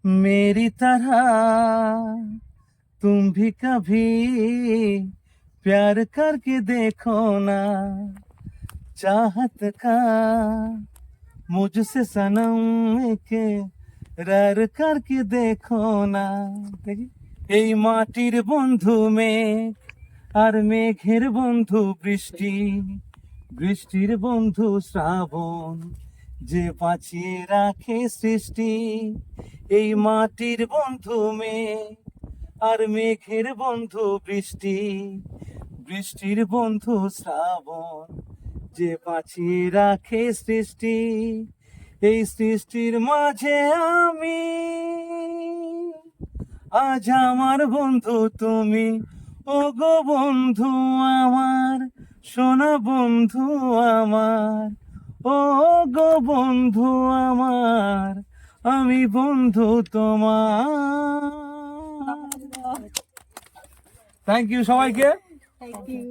मेरी तरह तुम भी कभी प्यार करके देखो ना, चाहत का मुझसे सनम इकरार करके देखो ना। দেখি এই মাটির বন্ধু মেঘ আর মেঘের বন্ধু বৃষ্টি, বৃষ্টির বন্ধু শ্রাবণ, যে বাঁচিয়ে রাখে সৃষ্টি। এই মাটির বন্ধু মেঘ আর মেঘের বন্ধু বৃষ্টি, বৃষ্টির বন্ধু শ্রাবণ, যে বাঁচিয়ে রাখে সৃষ্টি। এই সৃষ্টির মাঝে আমি, আজ আমার বন্ধু তুমি। ও গো বন্ধু আমার, সোনা বন্ধু আমার, ও গো বন্ধু আমার, আমি বন্ধু তোমার। থ্যাংক ইউ সবাইকে। Thank you.